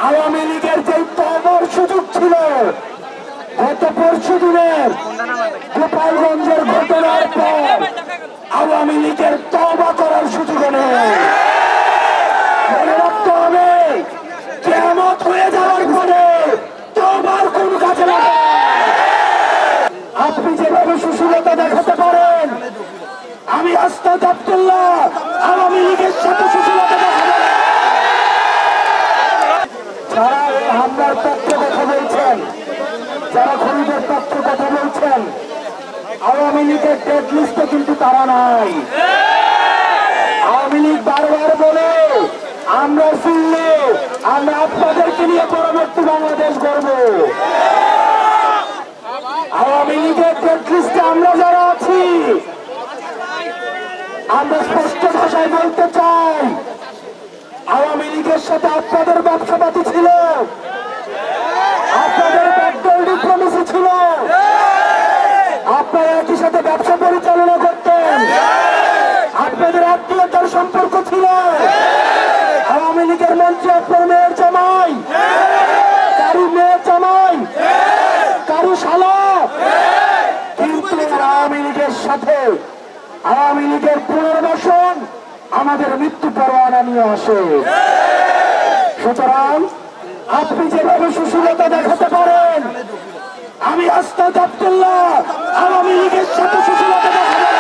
আওয়ামী লীগের যে তবর সুযোগ ছিল গত পরশু দিনের গোপালগঞ্জের ঘটনার পর আওয়ামী লীগের তওবা করার সুযোগ নেই। মনে রাখতে হবে, কিয়ামত হয়ে যাওয়ার পরে তওবার কোন কাজে লাগে। আপনি যেভাবে সুশীলতা দেখাতে পারেন, আমি আস্তাদ আব্দুল্লাহ আওয়ামী লীগের সাথে সুশীলতা দেখাবো। যারা এই হামলার পক্ষে কথা বলছেন, যারা খুনিদের পক্ষে কথা বলছেন, আওয়ামী লীগের ডেড লিস্টে কিন্তু তারা নাই। আওয়ামী লীগ বারবার বলে আমরা ফিরলে আমরা আপনাদেরকে নিয়ে পরবর্তী বাংলাদেশ গড়ব। আওয়ামী লীগের ডেড লিস্টে আমরা যারা আছি, আমরা স্পষ্ট ভাষায় বলতে চাই, আওয়ামী লীগের সাথে আপনাদের ব্যবসাপাতি ছিল, আপনাদের ব্যাকডোর ডিপ্লোমেসি ছিল, আপনারা একই সাথে ব্যবসা পরিচালনা করতেন, আপনাদের আত্মীয়তার সম্পর্ক ছিল। আওয়ামী লীগের মন্ত্রী আপনার মেয়ের জামাই, কারু মেয়ের জামাই, কারু শালা, কিন্তু আওয়ামী লীগের সাথে আওয়ামী লীগের পুনর্বাসন আমাদের মৃত্যু পরোয়ানা নিয়ে আসে। সুতরাং আপনি যেভাবে সুশীলতা দেখাতে পারেন, আমি আস্তাদ আব্দুল্লাহ আওয়ামী লীগের সাথে সুশীলতা দেখাবো।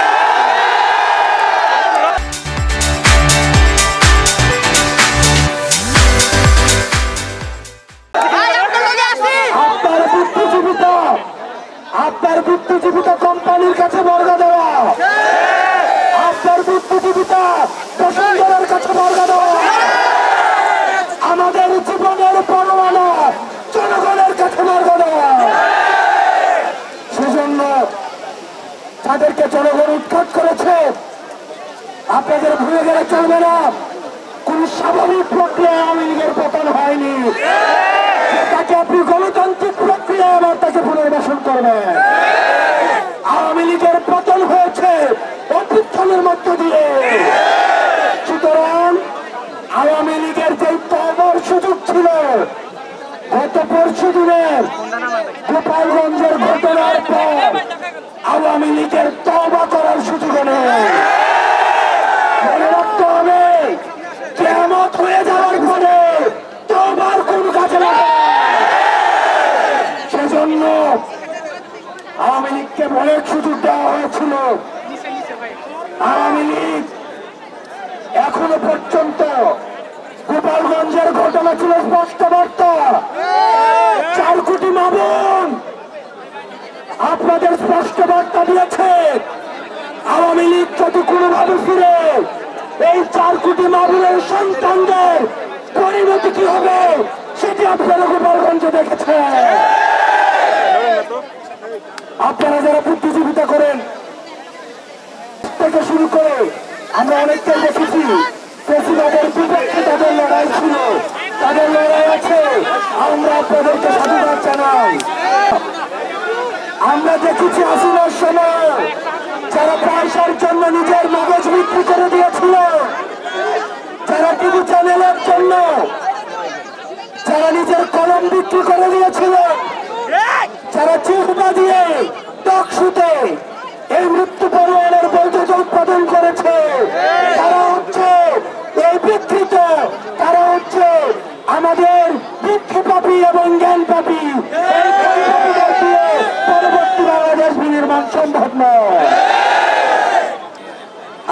আপনার বুদ্ধিজীবিতা কোম্পানির কাছে বর্গা দেওয়া, আপনার বুদ্ধিজীবিতা বসুন্ধরার কাছে বর্গা দেওয়া, আমাদের জীবনের পরোয়ানা জনগণের কাছে বর্গা দেওয়া। সেজন্য যাদেরকে জনগণ উৎখাত করেছে, আপনাদের ভুলে গেলে চলবে না। কোন স্বাভাবিক প্রক্রিয়ায় আওয়ামী লীগের পতন হয়নি। তাকে আপনি গণতান্ত্রিক প্রক্রিয়ায় আবার তাকে পুনর্বাসন করবেন। আওয়ামী লীগের পতন হয়েছে অভ্যুত্থানের মধ্য দিয়ে। সুতরাং আওয়ামী লীগের যে তওবার সুযোগ ছিল গত পরশু দিনের গোপালগঞ্জের ঘটনার পর আওয়ামী লীগের তওবা করার সুযোগ নেই। মনে রাখতে হবে, কিয়ামত হয়ে যাওয়ার পরে তওবার কোন কাজে লাগে। সেজন্য আওয়ামী লীগকে অনেক সুযোগ দেওয়া হয়েছিল। আওয়ামী লীগ এখনো পর্যন্ত গোপালগঞ্জের ঘটনা ছিল স্পষ্ট বার্তা। 4 কোটি মা-বোন আপনাদের স্পষ্ট বার্তা দিয়েছে। আওয়ামী লীগ যদি কোনোভাবে ফিরে এই 4 কোটি মা-বোনের সন্তানদের পরিণতি কি হবে সেটি আপনারা গোপালগঞ্জে দেখেছেন। আপনারা যারা বুদ্ধিজীবিতা করেন থেকে শুরু করে আমরা অনেকটাই দেখেছি, প্রেসিডেন্টের বিপক্ষে তাদের লড়াই ছিল, তাদের লড়াই আছে। আমরা আপনাদেরকে সাধুবাদ জানাই। আমরা দেখেছি হাসিনার সময় যারা পয়সার জন্য নিজের মগজ বিক্রি করে দিয়েছিল, যারা টিভি চ্যানেলের জন্য যারা নিজের কলম বিক্রি করে দিয়েছিল, যারা চিহ্বা দিয়ে টকশুতে এই মৃত্যু পরোয়ানার বৈধতা উৎপাদন করেছে, তারা হচ্ছে এই বিকৃত, তারা হচ্ছে আমাদের বৃক্ষপাপী এবং জ্ঞানপাপী। এই জ্ঞানপাপীদের দিয়ে পরবর্তী বাংলাদেশ বিনির্মাণ সম্ভব নয়।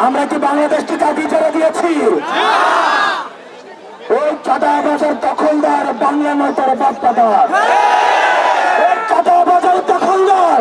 আমরা কি বাংলাদেশকে কাকে যারা দিয়েছি? ওই চাঁদাবাজার দখলদার বাংলা নয়, তারা বাপ্পাদার। ওই চাঁদাবাজার দখলদার